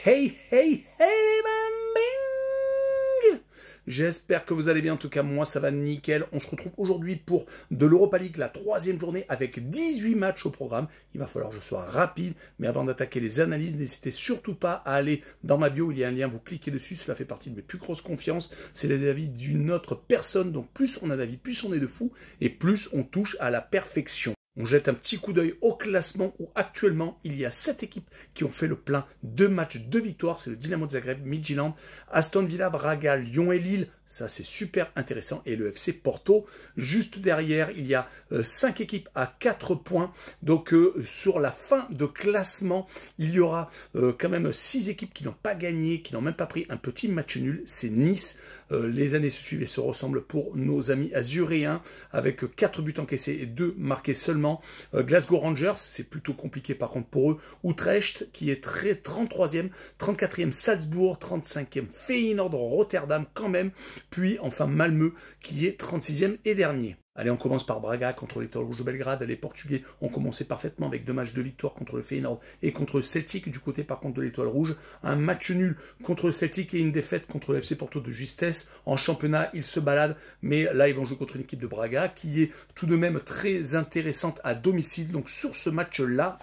Hey, hey, hey, bambing! J'espère que vous allez bien, en tout cas moi ça va nickel. On se retrouve aujourd'hui pour de l'Europa League, la troisième journée avec 18 matchs au programme. Il va falloir que je sois rapide, mais avant d'attaquer les analyses, n'hésitez surtout pas à aller dans ma bio, il y a un lien, vous cliquez dessus, cela fait partie de mes plus grosses confiances. C'est les avis d'une autre personne, donc plus on a d'avis, plus on est de fou, et plus on touche à la perfection. On jette un petit coup d'œil au classement où actuellement il y a 7 équipes qui ont fait le plein, 2 matchs, 2 victoires. C'est le Dynamo de Zagreb, Midtjylland, Aston Villa, Braga, Lyon et Lille. Ça c'est super intéressant. Et le FC Porto. Juste derrière, il y a 5 équipes à 4 points. Donc sur la fin de classement, il y aura quand même 6 équipes qui n'ont pas gagné, qui n'ont même pas pris un petit match nul. C'est Nice. Les années se suivent et se ressemblent pour nos amis azuréens avec 4 buts encaissés et 2 marqués seulement. Glasgow Rangers, c'est plutôt compliqué par contre pour eux. Utrecht qui est 33e, 34e Salzbourg, 35e Feyenoord Rotterdam quand même. Puis enfin Malmö qui est 36e et dernier. Allez, on commence par Braga contre l'Étoile Rouge de Belgrade. Les Portugais ont commencé parfaitement avec 2 matchs de victoire contre le Feyenoord et contre Celtic du côté par contre de l'Étoile Rouge. Un match nul contre le Celtic et une défaite contre le FC Porto de justesse. En championnat, ils se baladent, mais là, ils vont jouer contre une équipe de Braga qui est tout de même très intéressante à domicile. Donc sur ce match-là,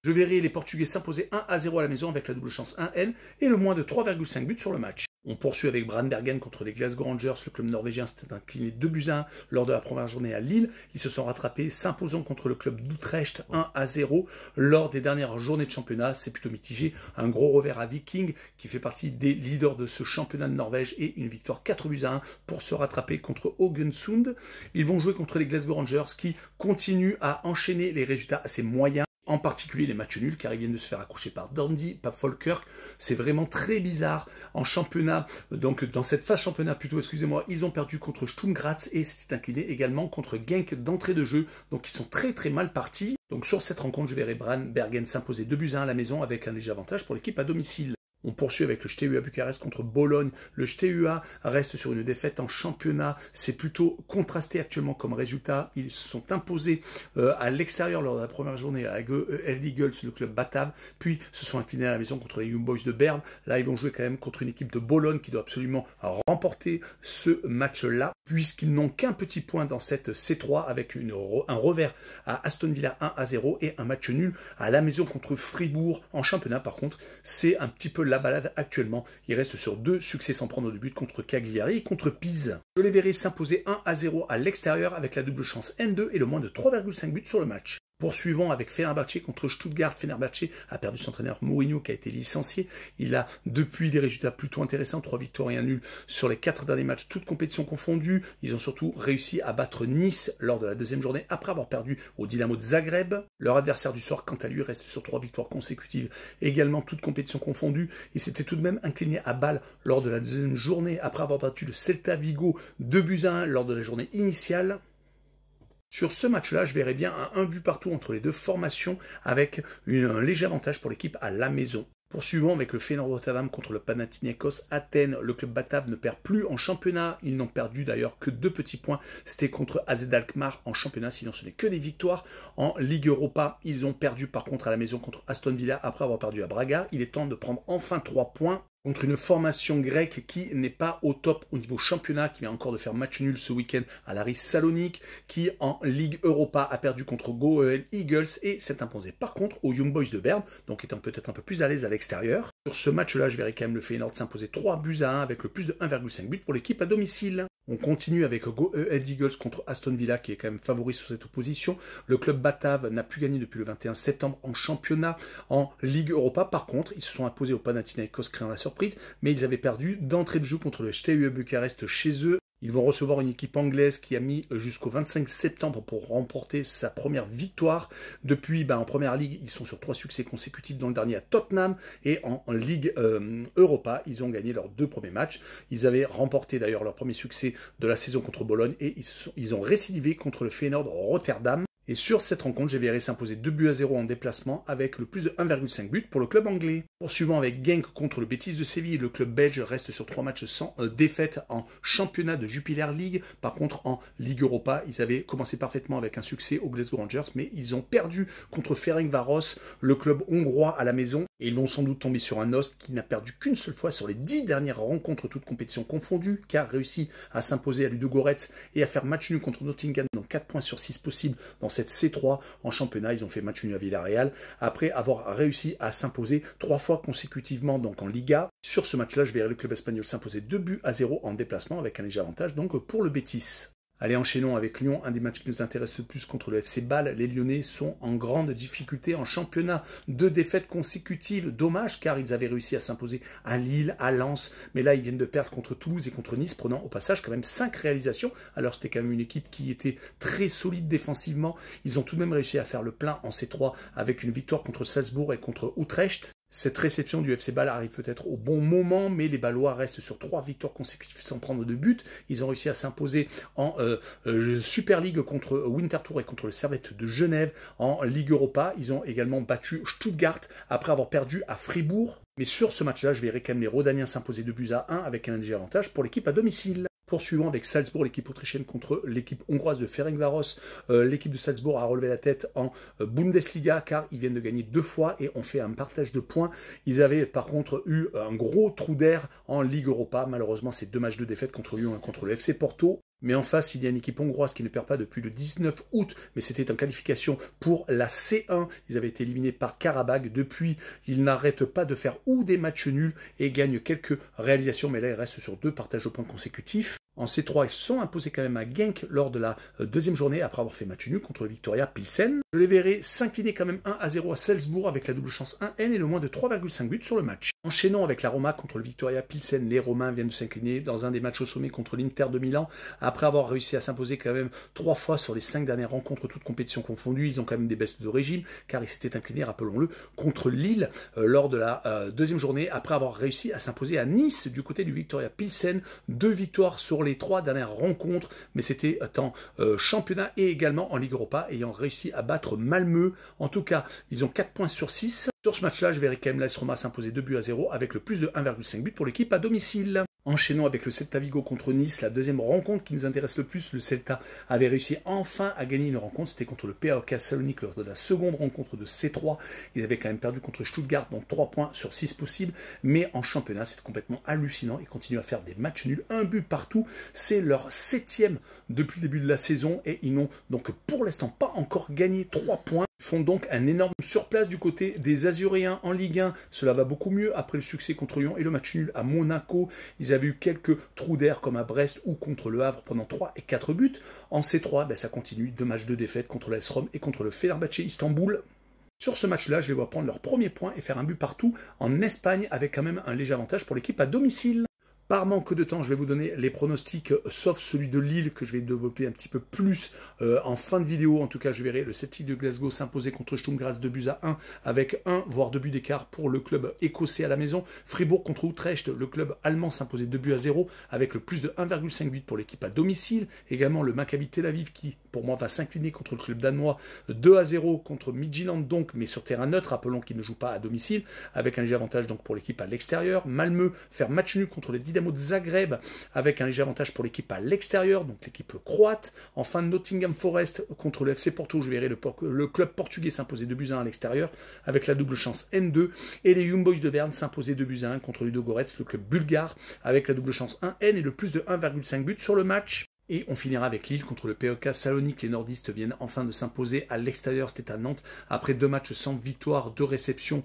je verrai les Portugais s'imposer 1-0 à la maison avec la double chance 1N et le moins de 3,5 buts sur le match. On poursuit avec Brandbergen contre les Glasgow Rangers. Le club norvégien s'était incliné 2-1 lors de la première journée à Lille. Ils se sont rattrapés, s'imposant contre le club d'Utrecht 1-0 lors des dernières journées de championnat. C'est plutôt mitigé. Un gros revers à Viking qui fait partie des leaders de ce championnat de Norvège et une victoire 4-1 pour se rattraper contre Haugesund. Ils vont jouer contre les Glasgow Rangers qui continuent à enchaîner les résultats assez moyens. En particulier les matchs nuls, car ils viennent de se faire accrocher par Dundee, pas Falkirk. C'est vraiment très bizarre. En championnat, donc dans cette phase championnat plutôt, excusez-moi, ils ont perdu contre Sturm Graz et s'étaient inclinés également contre Genk d'entrée de jeu. Donc ils sont très très mal partis. Donc sur cette rencontre, je verrai Brandbergen s'imposer 2-1 à la maison avec un léger avantage pour l'équipe à domicile. On poursuit avec le STUA Bucarest contre Bologne. Le STUA reste sur une défaite en championnat. C'est plutôt contrasté actuellement comme résultat. Ils se sont imposés à l'extérieur lors de la première journée avec Eld Eagles, le club batave. Puis se sont inclinés à la maison contre les Young Boys de Berne. Là, ils vont jouer quand même contre une équipe de Bologne qui doit absolument remporter ce match-là, puisqu'ils n'ont qu'un petit point dans cette C3 avec un revers à Aston Villa 1-0 et un match nul à la maison contre Fribourg. En championnat, par contre, c'est un petit peu la balade actuellement. Il reste sur 2 succès sans prendre de but contre Cagliari et contre Pise. Je les verrai s'imposer 1-0 à l'extérieur avec la double chance N2 et le moins de 3,5 buts sur le match. Poursuivons avec Fenerbahçe contre Stuttgart. Fenerbahçe a perdu son entraîneur Mourinho qui a été licencié. Il a depuis des résultats plutôt intéressants, 3 victoires et 1 nul sur les 4 derniers matchs, toutes compétitions confondues. Ils ont surtout réussi à battre Nice lors de la deuxième journée après avoir perdu au Dynamo de Zagreb. Leur adversaire du soir, quant à lui, reste sur 3 victoires consécutives, également toutes compétitions confondues. Il s'était tout de même incliné à Bâle lors de la deuxième journée après avoir battu le Celta Vigo 2-1 lors de la journée initiale. Sur ce match-là, je verrai bien un but partout entre les deux formations avec un léger avantage pour l'équipe à la maison. Poursuivons avec le Feyenoord Rotterdam contre le Panathinaikos Athènes. Le club batave ne perd plus en championnat. Ils n'ont perdu d'ailleurs que 2 petits points. C'était contre AZ Alkmaar en championnat. Sinon, ce n'est que des victoires. En Ligue Europa, ils ont perdu par contre à la maison contre Aston Villa après avoir perdu à Braga. Il est temps de prendre enfin 3 points contre une formation grecque qui n'est pas au top au niveau championnat, qui vient encore de faire match nul ce week-end à l'Aris Salonique, qui en Ligue Europa a perdu contre Go Eagles et s'est imposé par contre aux Young Boys de Berne, donc étant peut-être un peu plus à l'aise à l'extérieur. Sur ce match-là, je verrai quand même le Feyenoord s'imposer 3-1 avec le plus de 1,5 but pour l'équipe à domicile. On continue avec Go Ahead Eagles contre Aston Villa qui est quand même favori sur cette opposition. Le club batave n'a plus gagné depuis le 21 septembre en championnat. En Ligue Europa, par contre, ils se sont imposés au Panathinaikos créant la surprise, mais ils avaient perdu d'entrée de jeu contre le STUA Bucarest chez eux. Ils vont recevoir une équipe anglaise qui a mis jusqu'au 25 septembre pour remporter sa première victoire. Depuis, en première ligue, ils sont sur 3 succès consécutifs, dont le dernier à Tottenham. Et en Ligue Europa, ils ont gagné leurs 2 premiers matchs. Ils avaient remporté d'ailleurs leur premier succès de la saison contre Bologne et ils ont récidivé contre le Feyenoord Rotterdam. Et sur cette rencontre, je verrai s'imposer 2-0 en déplacement avec le plus de 1,5 but pour le club anglais. Poursuivant avec Genk contre le Betis de Séville, le club belge reste sur 3 matchs sans défaite en championnat de Jupiler League. Par contre, en Ligue Europa, ils avaient commencé parfaitement avec un succès aux Glasgow Rangers, mais ils ont perdu contre Ferencváros, le club hongrois à la maison. Et ils vont sans doute tomber sur un os qui n'a perdu qu'une seule fois sur les 10 dernières rencontres, toutes compétitions confondues, qui a réussi à s'imposer à Ludogorets et à faire match nul contre Nottingham, donc 4 points sur 6 possibles dans cette C3 en championnat. Ils ont fait match nul à Villarreal, après avoir réussi à s'imposer 3 fois consécutivement donc en Liga. Sur ce match-là, je verrai le club espagnol s'imposer 2-0 en déplacement avec un léger avantage donc pour le Betis. Allez, enchaînons avec Lyon, un des matchs qui nous intéresse le plus contre le FC Bâle. Les Lyonnais sont en grande difficulté en championnat. 2 défaites consécutives, dommage car ils avaient réussi à s'imposer à Lille, à Lens. Mais là, ils viennent de perdre contre Toulouse et contre Nice, prenant au passage quand même 5 réalisations. Alors c'était quand même une équipe qui était très solide défensivement. Ils ont tout de même réussi à faire le plein en C3 avec une victoire contre Salzbourg et contre Utrecht. Cette réception du FC Bâle arrive peut-être au bon moment, mais les Bâlois restent sur 3 victoires consécutives sans prendre de but. Ils ont réussi à s'imposer en Super League contre Winterthur et contre le Servette de Genève. En Ligue Europa, ils ont également battu Stuttgart après avoir perdu à Fribourg. Mais sur ce match-là, je verrai quand même les Rodaniens s'imposer 2-1 avec un léger avantage pour l'équipe à domicile. Poursuivons avec Salzbourg, l'équipe autrichienne contre l'équipe hongroise de Ferencváros. L'équipe de Salzbourg a relevé la tête en Bundesliga car ils viennent de gagner 2 fois et ont fait un partage de points. Ils avaient par contre eu un gros trou d'air en Ligue Europa. Malheureusement, c'est 2 matchs de défaite contre Lyon et contre le FC Porto. Mais en face, il y a une équipe hongroise qui ne perd pas depuis le 19 août, mais c'était en qualification pour la C1. Ils avaient été éliminés par Karabakh. Depuis, ils n'arrêtent pas de faire ou des matchs nuls et gagnent quelques réalisations, mais là, ils restent sur 2 partages de points consécutifs. En C3, ils se sont imposés quand même à Genk lors de la deuxième journée après avoir fait match nul contre le Victoria Pilsen. Je les verrai s'incliner quand même 1-0 à Salzbourg avec la double chance 1N et le moins de 3,5 buts sur le match. Enchaînons avec la Roma contre le Victoria Pilsen. Les Romains viennent de s'incliner dans un des matchs au sommet contre l'Inter de Milan. Après avoir réussi à s'imposer quand même 3 fois sur les 5 dernières rencontres, toutes compétitions confondues, ils ont quand même des baisses de régime car ils s'étaient inclinés, rappelons-le, contre Lille lors de la deuxième journée après avoir réussi à s'imposer à Nice du côté du Victoria Pilsen. 2 victoires sur les 3 dernières rencontres, mais c'était en championnat et également en Ligue Europa, ayant réussi à battre Malmö. En tout cas, ils ont 4 points sur 6. Sur ce match-là, je verrai quand même l'AS Roma s'imposer 2-0 avec le plus de 1,5 but pour l'équipe à domicile. Enchaînons avec le Celta Vigo contre Nice, la deuxième rencontre qui nous intéresse le plus. Le Celta avait réussi enfin à gagner une rencontre, c'était contre le PAOK Salonique lors de la seconde rencontre de C3. Ils avaient quand même perdu contre Stuttgart, donc 3 points sur 6 possibles. Mais en championnat, c'est complètement hallucinant. Ils continuent à faire des matchs nuls, 1 but partout. C'est leur 7e depuis le début de la saison et ils n'ont donc pour l'instant pas encore gagné 3 points. Ils font donc un énorme surplace du côté des Azuréens en Ligue 1. Cela va beaucoup mieux après le succès contre Lyon et le match nul à Monaco. Ils avaient eu quelques trous d'air comme à Brest ou contre le Havre pendant 3 et 4 buts. En C3, ça continue. 2 matchs de défaite contre l'AS Rome et contre le Fenerbahçe Istanbul. Sur ce match-là, je les vois prendre leur premier point et faire un but partout en Espagne avec quand même un léger avantage pour l'équipe à domicile. Par manque de temps, je vais vous donner les pronostics, sauf celui de Lille, que je vais développer un petit peu plus en fin de vidéo. En tout cas, je verrai le Celtic de Glasgow s'imposer contre Sturm Graz 2-1, avec 1 voire 2 buts d'écart pour le club écossais à la maison. Fribourg contre Utrecht, le club allemand s'imposer 2-0, avec le plus de 1,5 but pour l'équipe à domicile. Également le Maccabi Tel Aviv qui, pour moi, va s'incliner contre le club danois 2-0 contre Midtjylland, donc, mais sur terrain neutre. Rappelons qu'il ne joue pas à domicile, avec un léger avantage donc pour l'équipe à l'extérieur. Malmö faire match nul contre les Dynamo de Zagreb avec un léger avantage pour l'équipe à l'extérieur, donc l'équipe croate. Enfin, Nottingham Forest contre le FC Porto, je verrai le club portugais s'imposer 2-1 à l'extérieur avec la double chance N2 et les Young Boys de Berne s'imposer 2-1 contre Ludogorets, le club bulgare avec la double chance 1N et le plus de 1,5 but sur le match. Et on finira avec Lille contre le PAOK Salonique. Les nordistes viennent enfin de s'imposer à l'extérieur, c'était à Nantes, après 2 matchs sans victoire, 2 réceptions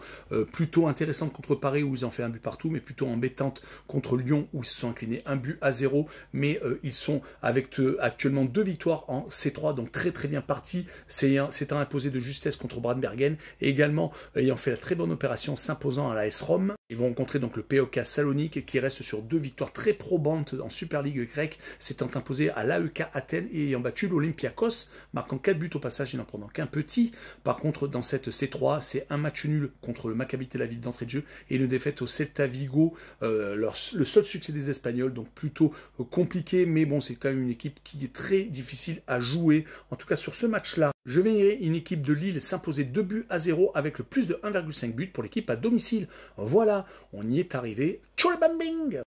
plutôt intéressantes contre Paris où ils ont fait un but partout, mais plutôt embêtantes contre Lyon où ils se sont inclinés 1-0. Mais ils sont avec actuellement 2 victoires en C3, donc très très bien partis. C'est un imposé de justesse contre Brandbergen et également ayant fait la très bonne opération s'imposant à l'AS Rome. Ils vont rencontrer donc le PAOK Salonique qui reste sur 2 victoires très probantes en Super League grecque, s'étant imposé à l'AEK Athènes et ayant battu l'Olympiakos, marquant 4 buts au passage et n'en prenant qu'un petit. Par contre, dans cette C3, c'est un match nul contre le Maccabi Tel Aviv d'entrée de jeu et une défaite au Celta Vigo, le seul succès des Espagnols, donc plutôt compliqué, mais bon, c'est quand même une équipe qui est très difficile à jouer. En tout cas, sur ce match-là, je verrai une équipe de Lille s'imposer 2-0 avec le plus de 1,5 but pour l'équipe à domicile. Voilà, on y est arrivé. Tchou le bambing!